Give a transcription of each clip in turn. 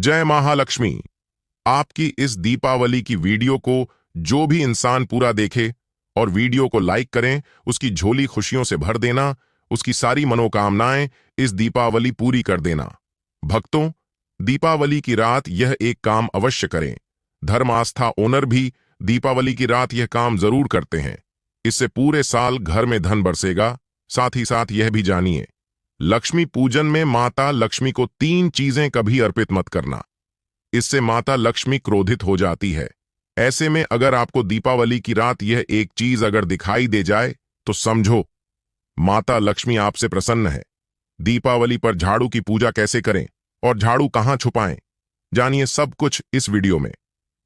जय महालक्ष्मी। आपकी इस दीपावली की वीडियो को जो भी इंसान पूरा देखे और वीडियो को लाइक करें, उसकी झोली खुशियों से भर देना, उसकी सारी मनोकामनाएं इस दीपावली पूरी कर देना। भक्तों, दीपावली की रात यह एक काम अवश्य करें। धर्म आस्था ओनर भी दीपावली की रात यह काम जरूर करते हैं। इससे पूरे साल घर में धन बरसेगा। साथ ही साथ यह भी जानिए, लक्ष्मी पूजन में माता लक्ष्मी को 3 चीजें कभी अर्पित मत करना। इससे माता लक्ष्मी क्रोधित हो जाती है। ऐसे में अगर आपको दीपावली की रात यह एक चीज अगर दिखाई दे जाए तो समझो माता लक्ष्मी आपसे प्रसन्न है। दीपावली पर झाड़ू की पूजा कैसे करें और झाड़ू कहां छुपाएं, जानिए सब कुछ इस वीडियो में।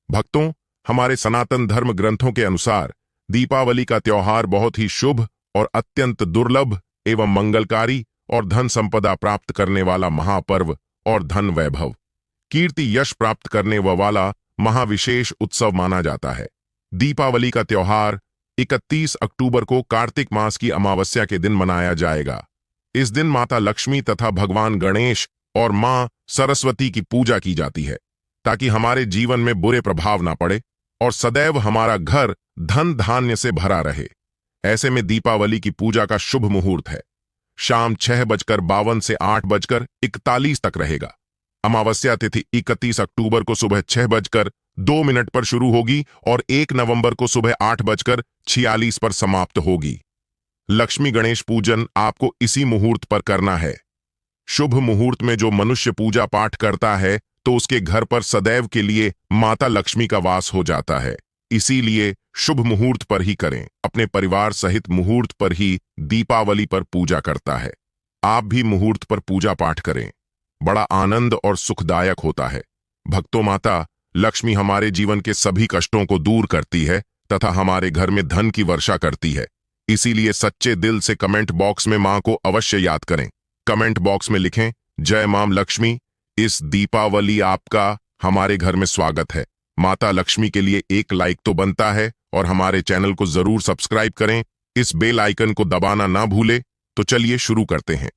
भक्तों, हमारे सनातन धर्म ग्रंथों के अनुसार दीपावली का त्योहार बहुत ही शुभ और अत्यंत दुर्लभ एवं मंगलकारी और धन संपदा प्राप्त करने वाला महापर्व और धन वैभव, कीर्ति यश प्राप्त करने वाला महाविशेष उत्सव माना जाता है। दीपावली का त्योहार 31 अक्टूबर को कार्तिक मास की अमावस्या के दिन मनाया जाएगा। इस दिन माता लक्ष्मी तथा भगवान गणेश और मां सरस्वती की पूजा की जाती है ताकि हमारे जीवन में बुरे प्रभाव ना पड़े और सदैव हमारा घर धन धान्य से भरा रहे। ऐसे में दीपावली की पूजा का शुभ मुहूर्त है शाम 6:52 से 8:41 तक रहेगा। अमावस्या तिथि 31 अक्टूबर को सुबह 6:02 पर शुरू होगी और 1 नवंबर को सुबह 8:46 पर समाप्त होगी। लक्ष्मी गणेश पूजन आपको इसी मुहूर्त पर करना है। शुभ मुहूर्त में जो मनुष्य पूजा पाठ करता है तो उसके घर पर सदैव के लिए माता लक्ष्मी का वास हो जाता है। इसीलिए शुभ मुहूर्त पर ही करें। अपने परिवार सहित मुहूर्त पर ही दीपावली पर पूजा करता है। आप भी मुहूर्त पर पूजा पाठ करें, बड़ा आनंद और सुखदायक होता है। भक्तों, माता लक्ष्मी हमारे जीवन के सभी कष्टों को दूर करती है तथा हमारे घर में धन की वर्षा करती है। इसीलिए सच्चे दिल से कमेंट बॉक्स में मां को अवश्य याद करें। कमेंट बॉक्स में लिखें, जय मां लक्ष्मी। इस दीपावली आपका हमारे घर में स्वागत है। माता लक्ष्मी के लिए एक लाइक तो बनता है और हमारे चैनल को जरूर सब्सक्राइब करें। इस बेल आइकन को दबाना ना भूले। तो चलिए शुरू करते हैं।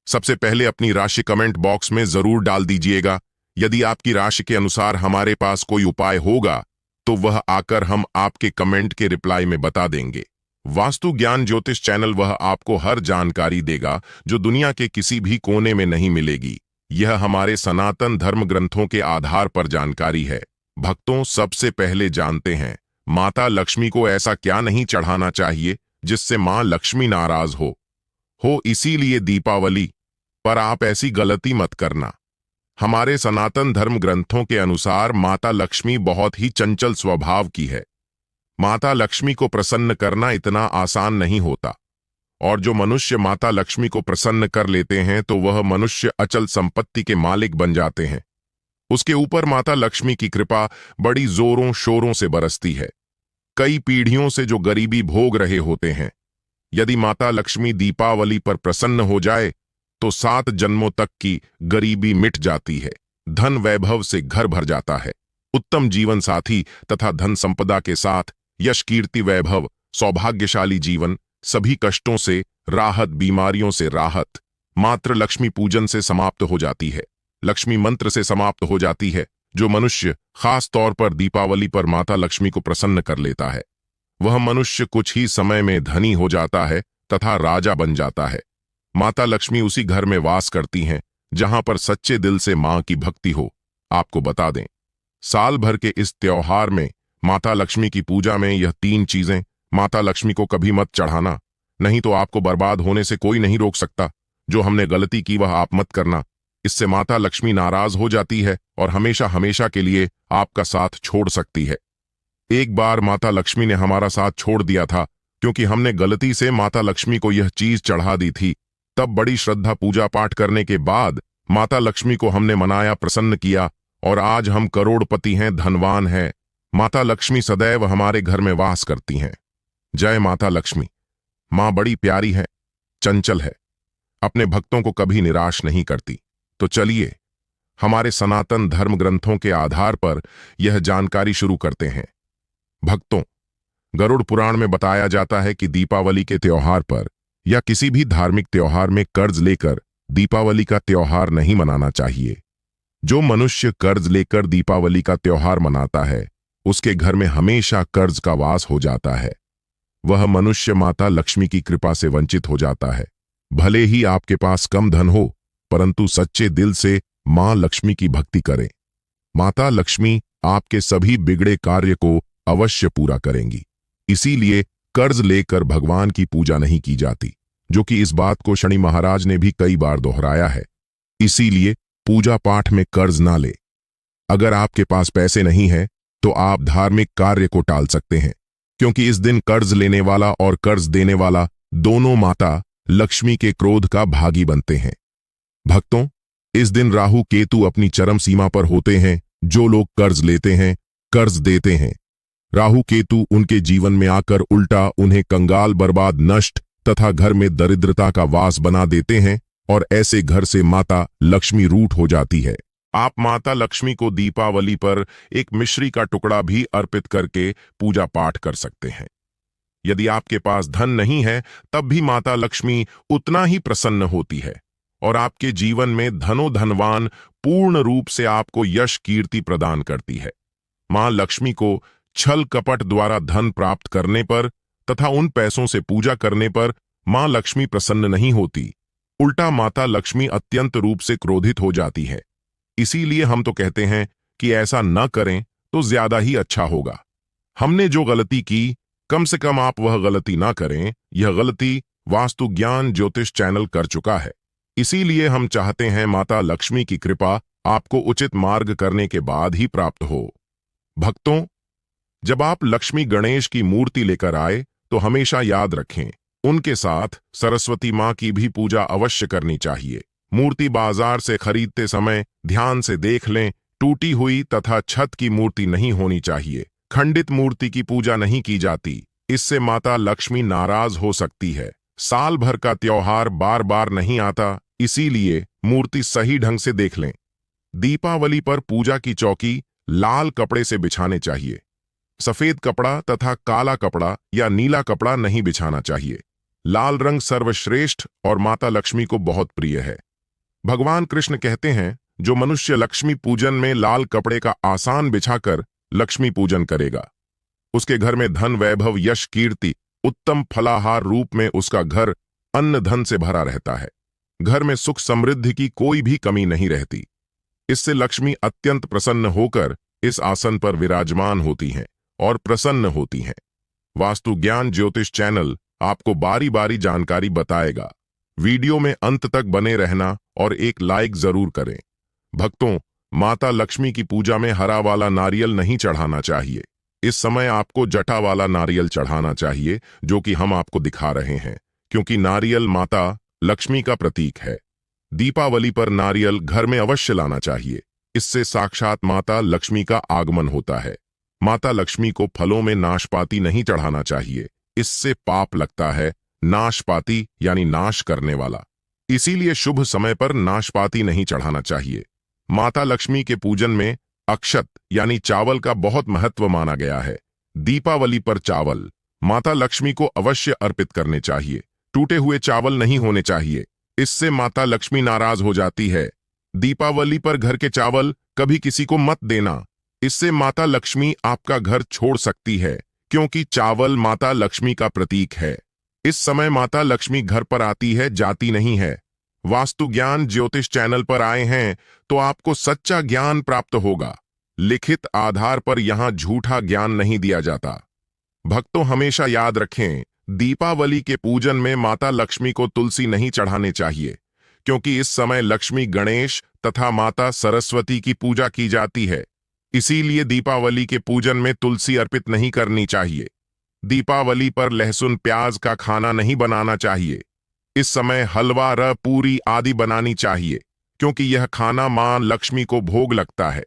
सबसे पहले अपनी राशि कमेंट बॉक्स में जरूर डाल दीजिएगा। यदि आपकी राशि के अनुसार हमारे पास कोई उपाय होगा तो वह आकर हम आपके कमेंट के रिप्लाई में बता देंगे। वास्तु ज्ञान ज्योतिष चैनल वह आपको हर जानकारी देगा जो दुनिया के किसी भी कोने में नहीं मिलेगी। यह हमारे सनातन धर्म ग्रंथों के आधार पर जानकारी है। भक्तों, सबसे पहले जानते हैं माता लक्ष्मी को ऐसा क्या नहीं चढ़ाना चाहिए जिससे मां लक्ष्मी नाराज हो। इसीलिए दीपावली पर आप ऐसी गलती मत करना। हमारे सनातन धर्म ग्रंथों के अनुसार माता लक्ष्मी बहुत ही चंचल स्वभाव की है। माता लक्ष्मी को प्रसन्न करना इतना आसान नहीं होता और जो मनुष्य माता लक्ष्मी को प्रसन्न कर लेते हैं तो वह मनुष्य अचल संपत्ति के मालिक बन जाते हैं। उसके ऊपर माता लक्ष्मी की कृपा बड़ी जोरों शोरों से बरसती है। कई पीढ़ियों से जो गरीबी भोग रहे होते हैं, यदि माता लक्ष्मी दीपावली पर प्रसन्न हो जाए तो 7 जन्मों तक की गरीबी मिट जाती है। धन वैभव से घर भर जाता है। उत्तम जीवन साथी तथा धन संपदा के साथ यश कीर्ति वैभव, सौभाग्यशाली जीवन, सभी कष्टों से राहत, बीमारियों से राहत मात्र लक्ष्मी पूजन से समाप्त हो जाती है। लक्ष्मी मंत्र से समाप्त हो जाती है। जो मनुष्य खास तौर पर दीपावली पर माता लक्ष्मी को प्रसन्न कर लेता है वह मनुष्य कुछ ही समय में धनी हो जाता है तथा राजा बन जाता है। माता लक्ष्मी उसी घर में वास करती हैं जहां पर सच्चे दिल से मां की भक्ति हो। आपको बता दें, साल भर के इस त्योहार में माता लक्ष्मी की पूजा में यह 3 चीजें माता लक्ष्मी को कभी मत चढ़ाना, नहीं तो आपको बर्बाद होने से कोई नहीं रोक सकता। जो हमने गलती की वह आप मत करना। इससे माता लक्ष्मी नाराज हो जाती है और हमेशा हमेशा के लिए आपका साथ छोड़ सकती है। एक बार माता लक्ष्मी ने हमारा साथ छोड़ दिया था क्योंकि हमने गलती से माता लक्ष्मी को यह चीज चढ़ा दी थी। तब बड़ी श्रद्धा पूजा पाठ करने के बाद माता लक्ष्मी को हमने मनाया, प्रसन्न किया और आज हम करोड़पति हैं, धनवान हैं। माता लक्ष्मी सदैव हमारे घर में वास करती हैं। जय माता लक्ष्मी। मां बड़ी प्यारी है, चंचल है, अपने भक्तों को कभी निराश नहीं करती। तो चलिए हमारे सनातन धर्म ग्रंथों के आधार पर यह जानकारी शुरू करते हैं। भक्तों, गरुड़ पुराण में बताया जाता है कि दीपावली के त्योहार पर या किसी भी धार्मिक त्योहार में कर्ज लेकर दीपावली का त्योहार नहीं मनाना चाहिए। जो मनुष्य कर्ज लेकर दीपावली का त्योहार मनाता है, उसके घर में हमेशा कर्ज का वास हो जाता है। वह मनुष्य माता लक्ष्मी की कृपा से वंचित हो जाता है। भले ही आपके पास कम धन हो, परंतु सच्चे दिल से मां लक्ष्मी की भक्ति करें। माता लक्ष्मी आपके सभी बिगड़े कार्य को अवश्य पूरा करेंगी। इसीलिए कर्ज लेकर भगवान की पूजा नहीं की जाती, जो कि इस बात को शनि महाराज ने भी कई बार दोहराया है। इसीलिए पूजा पाठ में कर्ज ना ले। अगर आपके पास पैसे नहीं है तो आप धार्मिक कार्य को टाल सकते हैं, क्योंकि इस दिन कर्ज लेने वाला और कर्ज देने वाला दोनों माता लक्ष्मी के क्रोध का भागी बनते हैं। भक्तों, इस दिन राहु केतु अपनी चरम सीमा पर होते हैं। जो लोग कर्ज लेते हैं, कर्ज देते हैं, राहु केतु उनके जीवन में आकर उल्टा उन्हें कंगाल, बर्बाद, नष्ट तथा घर में दरिद्रता का वास बना देते हैं और ऐसे घर से माता लक्ष्मी रूठ हो जाती है। आप माता लक्ष्मी को दीपावली पर एक मिश्री का टुकड़ा भी अर्पित करके पूजा पाठ कर सकते हैं। यदि आपके पास धन नहीं है, तब भी माता लक्ष्मी उतना ही प्रसन्न होती है और आपके जीवन में धनवान पूर्ण रूप से आपको यश कीर्ति प्रदान करती है। मां लक्ष्मी को छल कपट द्वारा धन प्राप्त करने पर तथा उन पैसों से पूजा करने पर मां लक्ष्मी प्रसन्न नहीं होती। उल्टा माता लक्ष्मी अत्यंत रूप से क्रोधित हो जाती है। इसीलिए हम तो कहते हैं कि ऐसा न करें तो ज्यादा ही अच्छा होगा। हमने जो गलती की, कम से कम आप वह गलती ना करें। यह गलती वास्तु ज्ञान ज्योतिष चैनल कर चुका है। इसीलिए हम चाहते हैं माता लक्ष्मी की कृपा आपको उचित मार्ग करने के बाद ही प्राप्त हो। भक्तों, जब आप लक्ष्मी गणेश की मूर्ति लेकर आए तो हमेशा याद रखें, उनके साथ सरस्वती मां की भी पूजा अवश्य करनी चाहिए। मूर्ति बाजार से खरीदते समय ध्यान से देख लें, टूटी हुई तथा छत की मूर्ति नहीं होनी चाहिए। खंडित मूर्ति की पूजा नहीं की जाती, इससे माता लक्ष्मी नाराज हो सकती है। साल भर का त्योहार बार बार नहीं आता, इसीलिए मूर्ति सही ढंग से देख लें। दीपावली पर पूजा की चौकी लाल कपड़े से बिछाने चाहिए। सफेद कपड़ा तथा काला कपड़ा या नीला कपड़ा नहीं बिछाना चाहिए। लाल रंग सर्वश्रेष्ठ और माता लक्ष्मी को बहुत प्रिय है। भगवान कृष्ण कहते हैं, जो मनुष्य लक्ष्मी पूजन में लाल कपड़े का आसान बिछाकर लक्ष्मी पूजन करेगा, उसके घर में धन, वैभव, यश, कीर्ति, उत्तम फलाहार रूप में उसका घर अन्न धन से भरा रहता है। घर में सुख समृद्धि की कोई भी कमी नहीं रहती। इससे लक्ष्मी अत्यंत प्रसन्न होकर इस आसन पर विराजमान होती हैं और प्रसन्न होती हैं। वास्तु ज्ञान ज्योतिष चैनल आपको बारी बारी जानकारी बताएगा। वीडियो में अंत तक बने रहना और एक लाइक जरूर करें। भक्तों, माता लक्ष्मी की पूजा में हरा वाला नारियल नहीं चढ़ाना चाहिए। इस समय आपको जटा वाला नारियल चढ़ाना चाहिए, जो कि हम आपको दिखा रहे हैं, क्योंकि नारियल माता लक्ष्मी का प्रतीक है। दीपावली पर नारियल घर में अवश्य लाना चाहिए। इससे साक्षात माता लक्ष्मी का आगमन होता है। माता लक्ष्मी को फलों में नाशपाती नहीं चढ़ाना चाहिए, इससे पाप लगता है। नाशपाती यानी नाश करने वाला, इसीलिए शुभ समय पर नाशपाती नहीं चढ़ाना चाहिए। माता लक्ष्मी के पूजन में अक्षत यानी चावल का बहुत महत्व माना गया है। दीपावली पर चावल माता लक्ष्मी को अवश्य अर्पित करने चाहिए। टूटे हुए चावल नहीं होने चाहिए, इससे माता लक्ष्मी नाराज हो जाती है। दीपावली पर घर के चावल कभी किसी को मत देना, इससे माता लक्ष्मी आपका घर छोड़ सकती है, क्योंकि चावल माता लक्ष्मी का प्रतीक है। इस समय माता लक्ष्मी घर पर आती है, जाती नहीं है। वास्तु ज्ञान ज्योतिष चैनल पर आए हैं तो आपको सच्चा ज्ञान प्राप्त होगा। लिखित आधार पर यहां झूठा ज्ञान नहीं दिया जाता। भक्तों, हमेशा याद रखें, दीपावली के पूजन में माता लक्ष्मी को तुलसी नहीं चढ़ाने चाहिए, क्योंकि इस समय लक्ष्मी, गणेश तथा माता सरस्वती की पूजा की जाती है। इसीलिए दीपावली के पूजन में तुलसी अर्पित नहीं करनी चाहिए। दीपावली पर लहसुन, प्याज का खाना नहीं बनाना चाहिए। इस समय हलवा, पूरी आदि बनानी चाहिए, क्योंकि यह खाना मां लक्ष्मी को भोग लगता है।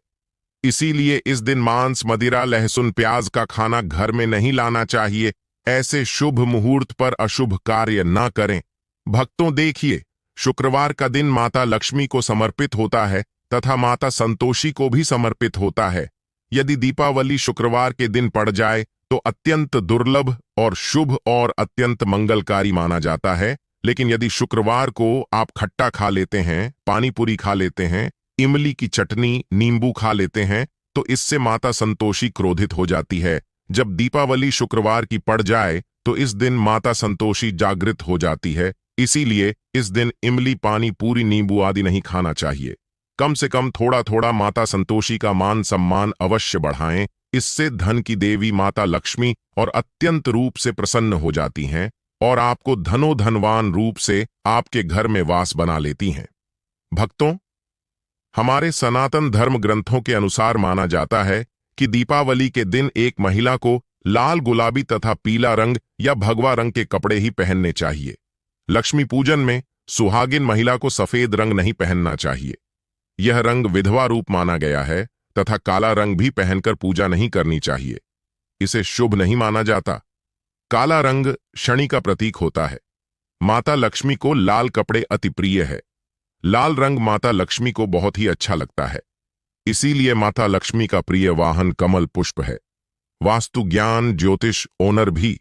इसीलिए इस दिन मांस, मदिरा, लहसुन, प्याज का खाना घर में नहीं लाना चाहिए। ऐसे शुभ मुहूर्त पर अशुभ कार्य न करें। भक्तों, देखिए, शुक्रवार का दिन माता लक्ष्मी को समर्पित होता है तथा माता संतोषी को भी समर्पित होता है। यदि दीपावली शुक्रवार के दिन पड़ जाए तो अत्यंत दुर्लभ और शुभ और अत्यंत मंगलकारी माना जाता है। लेकिन यदि शुक्रवार को आप खट्टा खा लेते हैं, पानी पूरी खा लेते हैं, इमली की चटनी, नींबू खा लेते हैं तो इससे माता संतोषी क्रोधित हो जाती है। जब दीपावली शुक्रवार की पड़ जाए तो इस दिन माता संतोषी जागृत हो जाती है। इसीलिए इस दिन इमली, पानी, पूरी, नींबू आदि नहीं खाना चाहिए। कम से कम थोड़ा थोड़ा माता संतोषी का मान सम्मान अवश्य बढ़ाएं। इससे धन की देवी माता लक्ष्मी और अत्यंत रूप से प्रसन्न हो जाती हैं और आपको धनोधनवान रूप से आपके घर में वास बना लेती हैं। भक्तों, हमारे सनातन धर्म ग्रंथों के अनुसार माना जाता है कि दीपावली के दिन एक महिला को लाल, गुलाबी तथा पीला रंग या भगवा रंग के कपड़े ही पहनने चाहिए। लक्ष्मी पूजन में सुहागिन महिला को सफेद रंग नहीं पहनना चाहिए। यह रंग विधवा रूप माना गया है तथा काला रंग भी पहनकर पूजा नहीं करनी चाहिए। इसे शुभ नहीं माना जाता। काला रंग शनि का प्रतीक होता है। माता लक्ष्मी को लाल कपड़े अति प्रिय है। लाल रंग माता लक्ष्मी को बहुत ही अच्छा लगता है। इसीलिए माता लक्ष्मी का प्रिय वाहन कमल पुष्प है। वास्तु ज्ञान ज्योतिष ओनर भी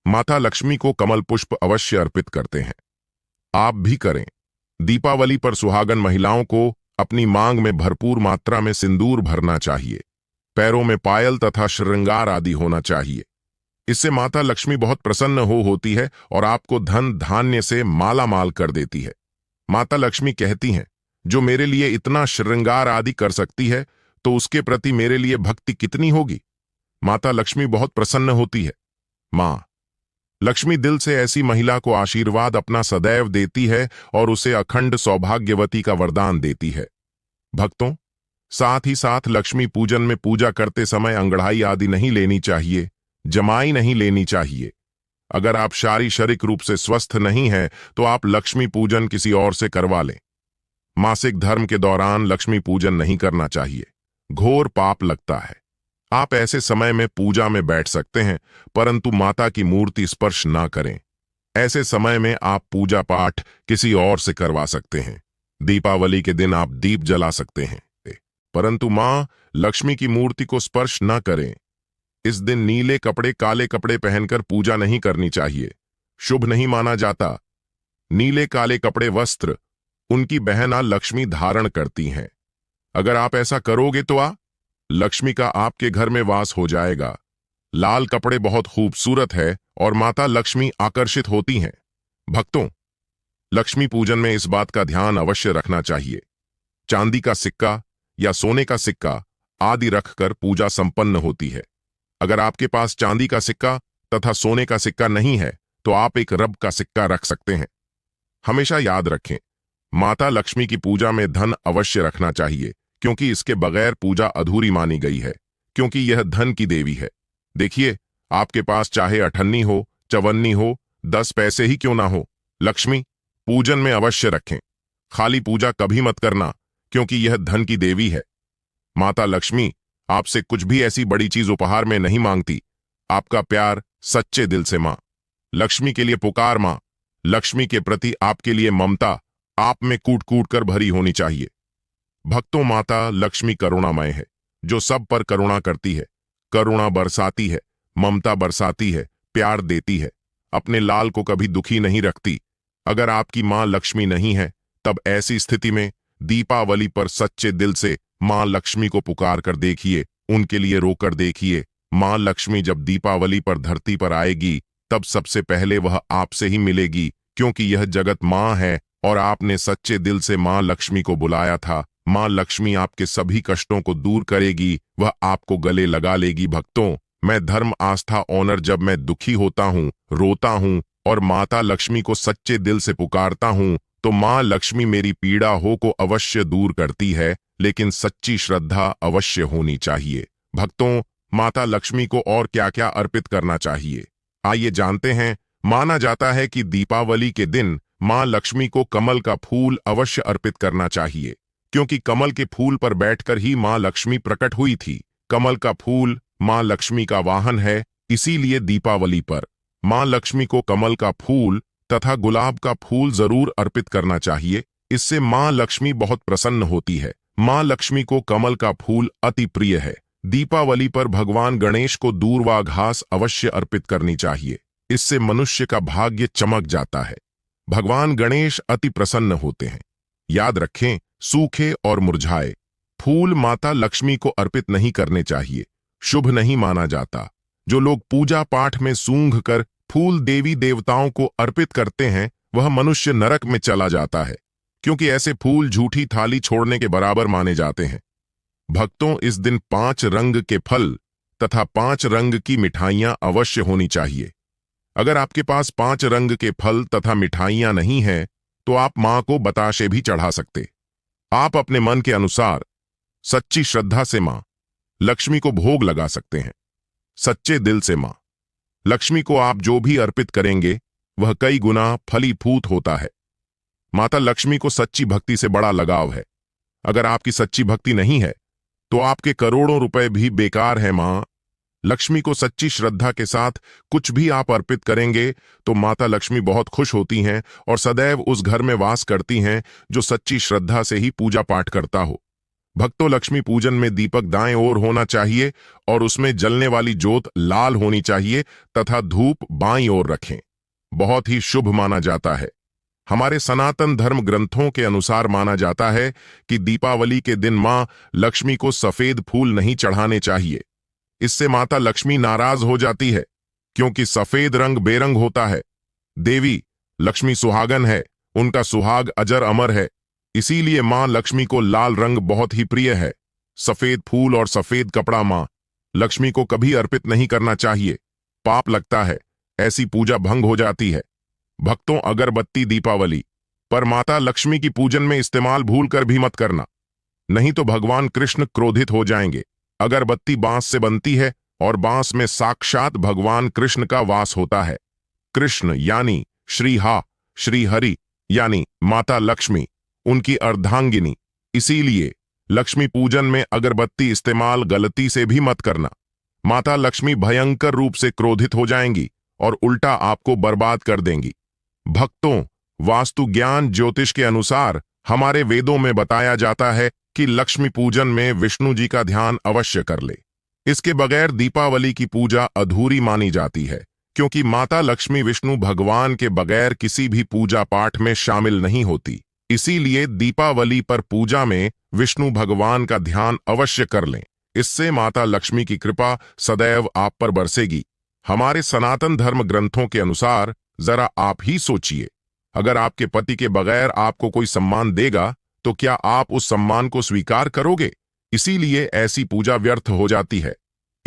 माता लक्ष्मी को कमल पुष्प अवश्य अर्पित करते हैं। आप भी करें। दीपावली पर सुहागन महिलाओं को अपनी मांग में भरपूर मात्रा में सिंदूर भरना चाहिए। पैरों में पायल तथा श्रृंगार आदि होना चाहिए। इससे माता लक्ष्मी बहुत प्रसन्न होती है और आपको धन धान्य से माला माल कर देती है। माता लक्ष्मी कहती हैं, जो मेरे लिए इतना श्रृंगार आदि कर सकती है तो उसके प्रति मेरे लिए भक्ति कितनी होगी। माता लक्ष्मी बहुत प्रसन्न होती है। माँ लक्ष्मी दिल से ऐसी महिला को आशीर्वाद अपना सदैव देती है और उसे अखंड सौभाग्यवती का वरदान देती है। भक्तों, साथ ही साथ लक्ष्मी पूजन में पूजा करते समय अंगड़ाई आदि नहीं लेनी चाहिए, जमाई नहीं लेनी चाहिए। अगर आप शारीरिक रूप से स्वस्थ नहीं हैं तो आप लक्ष्मी पूजन किसी और से करवा लें। मासिक धर्म के दौरान लक्ष्मी पूजन नहीं करना चाहिए, घोर पाप लगता है। आप ऐसे समय में पूजा में बैठ सकते हैं परंतु माता की मूर्ति स्पर्श ना करें। ऐसे समय में आप पूजा पाठ किसी और से करवा सकते हैं। दीपावली के दिन आप दीप जला सकते हैं परंतु मां लक्ष्मी की मूर्ति को स्पर्श ना करें। इस दिन नीले कपड़े, काले कपड़े पहनकर पूजा नहीं करनी चाहिए, शुभ नहीं माना जाता। नीले काले कपड़े वस्त्र उनकी बहना लक्ष्मी धारण करती हैं। अगर आप ऐसा करोगे तो लक्ष्मी का आपके घर में वास हो जाएगा। लाल कपड़े बहुत खूबसूरत है और माता लक्ष्मी आकर्षित होती हैं। भक्तों, लक्ष्मी पूजन में इस बात का ध्यान अवश्य रखना चाहिए। चांदी का सिक्का या सोने का सिक्का आदि रखकर पूजा संपन्न होती है। अगर आपके पास चांदी का सिक्का तथा सोने का सिक्का नहीं है तो आप एक रब का सिक्का रख सकते हैं। हमेशा याद रखें, माता लक्ष्मी की पूजा में धन अवश्य रखना चाहिए क्योंकि इसके बगैर पूजा अधूरी मानी गई है, क्योंकि यह धन की देवी है। देखिए, आपके पास चाहे अठन्नी हो, चवन्नी हो, 10 पैसे ही क्यों ना हो, लक्ष्मी पूजन में अवश्य रखें। खाली पूजा कभी मत करना क्योंकि यह धन की देवी है। माता लक्ष्मी आपसे कुछ भी ऐसी बड़ी चीज उपहार में नहीं मांगती। आपका प्यार सच्चे दिल से मां लक्ष्मी के लिए पुकार। मां लक्ष्मी के प्रति आपके लिए ममता आप में कूट कूट कर भरी होनी चाहिए। भक्तों, माता लक्ष्मी करुणामय है, जो सब पर करुणा करती है, करुणा बरसाती है, ममता बरसाती है, प्यार देती है, अपने लाल को कभी दुखी नहीं रखती। अगर आपकी मां लक्ष्मी नहीं है तब ऐसी स्थिति में दीपावली पर सच्चे दिल से मां लक्ष्मी को पुकार कर देखिए, उनके लिए रोकर देखिए। मां लक्ष्मी जब दीपावली पर धरती पर आएगी तब सबसे पहले वह आपसे ही मिलेगी, क्योंकि यह जगत मां है और आपने सच्चे दिल से मां लक्ष्मी को बुलाया था। मां लक्ष्मी आपके सभी कष्टों को दूर करेगी, वह आपको गले लगा लेगी। भक्तों, मैं धर्म आस्था ओनर जब मैं दुखी होता हूँ, रोता हूँ और माता लक्ष्मी को सच्चे दिल से पुकारता हूँ तो मां लक्ष्मी मेरी पीड़ा हो को अवश्य दूर करती है, लेकिन सच्ची श्रद्धा अवश्य होनी चाहिए। भक्तों, माता लक्ष्मी को और क्या क्या अर्पित करना चाहिए, आइए जानते हैं। माना जाता है कि दीपावली के दिन मां लक्ष्मी को कमल का फूल अवश्य अर्पित करना चाहिए, क्योंकि कमल के फूल पर बैठकर ही मां लक्ष्मी प्रकट हुई थी। कमल का फूल मां लक्ष्मी का वाहन है, इसीलिए दीपावली पर मां लक्ष्मी को कमल का फूल तथा गुलाब का फूल जरूर अर्पित करना चाहिए। इससे मां लक्ष्मी बहुत प्रसन्न होती है। मां लक्ष्मी को कमल का फूल अति प्रिय है। दीपावली पर भगवान गणेश को दूर्वा घास अवश्य अर्पित करनी चाहिए, इससे मनुष्य का भाग्य चमक जाता है। भगवान गणेश अति प्रसन्न होते हैं। याद रखें, सूखे और मुरझाए फूल माता लक्ष्मी को अर्पित नहीं करने चाहिए, शुभ नहीं माना जाता। जो लोग पूजा पाठ में सूंघ कर फूल देवी देवताओं को अर्पित करते हैं वह मनुष्य नरक में चला जाता है, क्योंकि ऐसे फूल झूठी थाली छोड़ने के बराबर माने जाते हैं। भक्तों, इस दिन 5 रंग के फल तथा 5 रंग की मिठाइयां अवश्य होनी चाहिए। अगर आपके पास 5 रंग के फल तथा मिठाइयां नहीं हैं तो आप मां को बताशे भी चढ़ा सकते। आप अपने मन के अनुसार सच्ची श्रद्धा से मां लक्ष्मी को भोग लगा सकते हैं। सच्चे दिल से मां लक्ष्मी को आप जो भी अर्पित करेंगे वह कई गुना फलीभूत होता है। माता लक्ष्मी को सच्ची भक्ति से बड़ा लगाव है। अगर आपकी सच्ची भक्ति नहीं है तो आपके करोड़ों रुपए भी बेकार है। मां लक्ष्मी को सच्ची श्रद्धा के साथ कुछ भी आप अर्पित करेंगे तो माता लक्ष्मी बहुत खुश होती हैं और सदैव उस घर में वास करती हैं जो सच्ची श्रद्धा से ही पूजा पाठ करता हो। भक्तों, लक्ष्मी पूजन में दीपक दाएं ओर होना चाहिए और उसमें जलने वाली जोत लाल होनी चाहिए तथा धूप बाईं ओर रखें। बहुत ही शुभ माना जाता है। हमारे सनातन धर्म ग्रंथों के अनुसार माना जाता है कि दीपावली के दिन मां लक्ष्मी को सफेद फूल नहीं चढ़ाने चाहिए। इससे माता लक्ष्मी नाराज हो जाती है, क्योंकि सफेद रंग बेरंग होता है। देवी लक्ष्मी सुहागन है, उनका सुहाग अजर अमर है। इसीलिए मां लक्ष्मी को लाल रंग बहुत ही प्रिय है। सफेद फूल और सफेद कपड़ा मां लक्ष्मी को कभी अर्पित नहीं करना चाहिए। पाप लगता है, ऐसी पूजा भंग हो जाती है। भक्तों, अगरबत्ती दीपावली पर माता लक्ष्मी की पूजन में इस्तेमाल भूलकर भी मत करना, नहीं तो भगवान कृष्ण क्रोधित हो जाएंगे। अगरबत्ती बांस से बनती है और बांस में साक्षात भगवान कृष्ण का वास होता है। कृष्ण यानी श्री हरि यानी माता लक्ष्मी, उनकी अर्धांगिनी। इसीलिए लक्ष्मी पूजन में अगरबत्ती इस्तेमाल गलती से भी मत करना। माता लक्ष्मी भयंकर रूप से क्रोधित हो जाएंगी और उल्टा आपको बर्बाद कर देंगी। भक्तों, वास्तु ज्ञान ज्योतिष के अनुसार हमारे वेदों में बताया जाता है कि लक्ष्मी पूजन में विष्णु जी का ध्यान अवश्य कर ले। इसके बगैर दीपावली की पूजा अधूरी मानी जाती है, क्योंकि माता लक्ष्मी विष्णु भगवान के बगैर किसी भी पूजा पाठ में शामिल नहीं होती। इसीलिए दीपावली पर पूजा में विष्णु भगवान का ध्यान अवश्य कर लें। इससे माता लक्ष्मी की कृपा सदैव आप पर बरसेगी। हमारे सनातन धर्म ग्रंथों के अनुसार जरा आप ही सोचिए, अगर आपके पति के बगैर आपको कोई सम्मान देगा तो क्या आप उस सम्मान को स्वीकार करोगे? इसीलिए ऐसी पूजा व्यर्थ हो जाती है।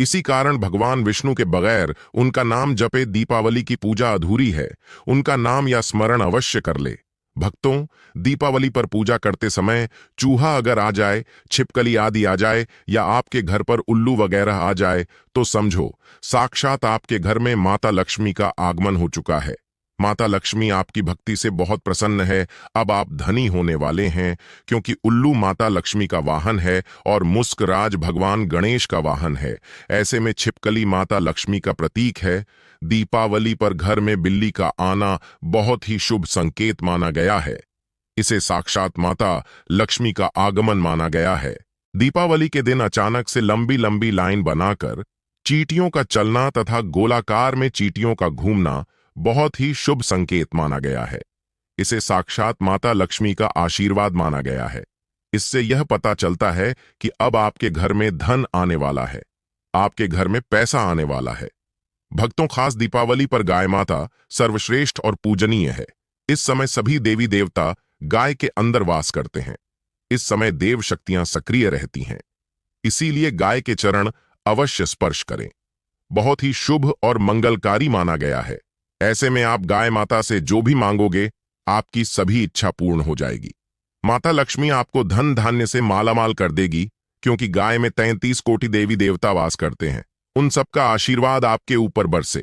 इसी कारण भगवान विष्णु के बगैर उनका नाम जपे दीपावली की पूजा अधूरी है। उनका नाम या स्मरण अवश्य कर ले। भक्तों, दीपावली पर पूजा करते समय चूहा अगर आ जाए, छिपकली आदि आ जाए या आपके घर पर उल्लू वगैरह आ जाए तो समझो साक्षात आपके घर में माता लक्ष्मी का आगमन हो चुका है। माता लक्ष्मी आपकी भक्ति से बहुत प्रसन्न है। अब आप धनी होने वाले हैं, क्योंकि उल्लू माता लक्ष्मी का वाहन है और मुस्कराज भगवान गणेश का वाहन है। ऐसे में छिपकली माता लक्ष्मी का प्रतीक है। दीपावली पर घर में बिल्ली का आना बहुत ही शुभ संकेत माना गया है। इसे साक्षात माता लक्ष्मी का आगमन माना गया है। दीपावली के दिन अचानक से लंबी लंबी लाइन बनाकर चींटियों का चलना तथा गोलाकार में चींटियों का घूमना बहुत ही शुभ संकेत माना गया है। इसे साक्षात माता लक्ष्मी का आशीर्वाद माना गया है। इससे यह पता चलता है कि अब आपके घर में धन आने वाला है, आपके घर में पैसा आने वाला है। भक्तों, खास दीपावली पर गाय माता सर्वश्रेष्ठ और पूजनीय है। इस समय सभी देवी देवता गाय के अंदर वास करते हैं। इस समय देव शक्तियां सक्रिय रहती हैं। इसीलिए गाय के चरण अवश्य स्पर्श करें। बहुत ही शुभ और मंगलकारी माना गया है। ऐसे में आप गाय माता से जो भी मांगोगे आपकी सभी इच्छा पूर्ण हो जाएगी। माता लक्ष्मी आपको धन धान्य से मालामाल कर देगी, क्योंकि गाय में 33 कोटि देवी देवता वास करते हैं। उन सबका आशीर्वाद आपके ऊपर बरसे।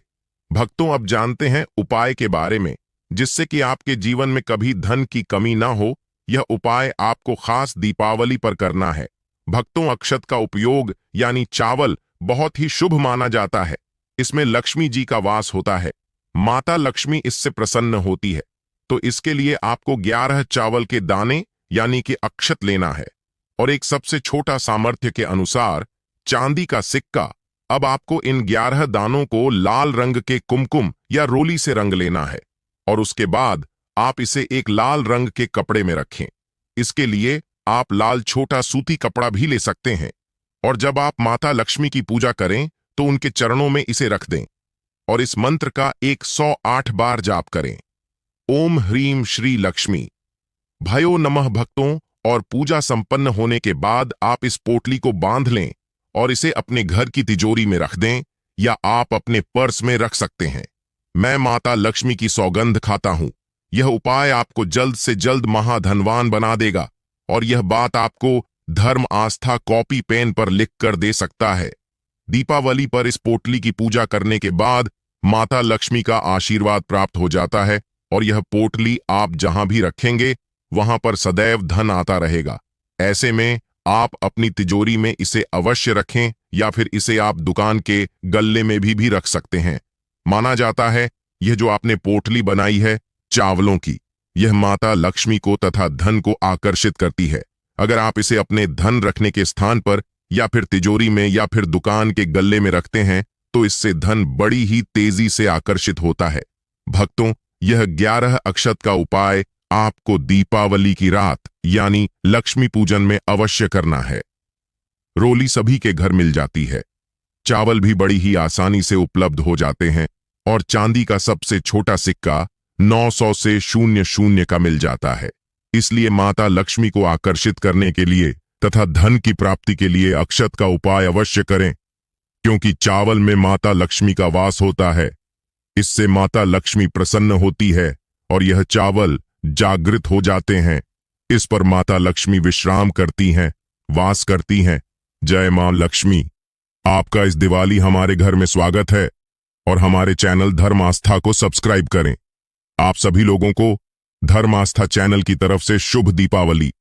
भक्तों, अब जानते हैं उपाय के बारे में, जिससे कि आपके जीवन में कभी धन की कमी ना हो। यह उपाय आपको खास दीपावली पर करना है। भक्तों, अक्षत का उपयोग यानी चावल बहुत ही शुभ माना जाता है। इसमें लक्ष्मी जी का वास होता है। माता लक्ष्मी इससे प्रसन्न होती है। तो इसके लिए आपको 11 चावल के दाने यानी कि अक्षत लेना है और एक सबसे छोटा सामर्थ्य के अनुसार चांदी का सिक्का। अब आपको इन 11 दानों को लाल रंग के कुमकुम या रोली से रंग लेना है और उसके बाद आप इसे एक लाल रंग के कपड़े में रखें। इसके लिए आप लाल छोटा सूती कपड़ा भी ले सकते हैं। और जब आप माता लक्ष्मी की पूजा करें तो उनके चरणों में इसे रख दें और इस मंत्र का 108 बार जाप करें। ओम ह्रीम श्री लक्ष्मी भयो नमः। भक्तों, और पूजा संपन्न होने के बाद आप इस पोटली को बांध लें और इसे अपने घर की तिजोरी में रख दें या आप अपने पर्स में रख सकते हैं। मैं माता लक्ष्मी की सौगंध खाता हूं, यह उपाय आपको जल्द से जल्द महाधनवान बना देगा और यह बात आपको धर्म आस्था कॉपी पेन पर लिख कर दे सकता है। दीपावली पर इस पोटली की पूजा करने के बाद माता लक्ष्मी का आशीर्वाद प्राप्त हो जाता है और यह पोटली आप जहां भी रखेंगे वहां पर सदैव धन आता रहेगा। ऐसे में आप अपनी तिजोरी में इसे अवश्य रखें या फिर इसे आप दुकान के गल्ले में भी रख सकते हैं। माना जाता है यह जो आपने पोटली बनाई है चावलों की, यह माता लक्ष्मी को तथा धन को आकर्षित करती है। अगर आप इसे अपने धन रखने के स्थान पर या फिर तिजोरी में या फिर दुकान के गल्ले में रखते हैं तो इससे धन बड़ी ही तेजी से आकर्षित होता है। भक्तों, यह 11 अक्षत का उपाय आपको दीपावली की रात यानी लक्ष्मी पूजन में अवश्य करना है। रोली सभी के घर मिल जाती है, चावल भी बड़ी ही आसानी से उपलब्ध हो जाते हैं और चांदी का सबसे छोटा सिक्का 900 से 00 का मिल जाता है। इसलिए माता लक्ष्मी को आकर्षित करने के लिए तथा धन की प्राप्ति के लिए अक्षत का उपाय अवश्य करें, क्योंकि चावल में माता लक्ष्मी का वास होता है। इससे माता लक्ष्मी प्रसन्न होती है और यह चावल जागृत हो जाते हैं। इस पर माता लक्ष्मी विश्राम करती हैं, वास करती हैं। जय मां लक्ष्मी। आपका इस दिवाली हमारे घर में स्वागत है और हमारे चैनल धर्म आस्था को सब्सक्राइब करें। आप सभी लोगों को धर्म आस्था चैनल की तरफ से शुभ दीपावली।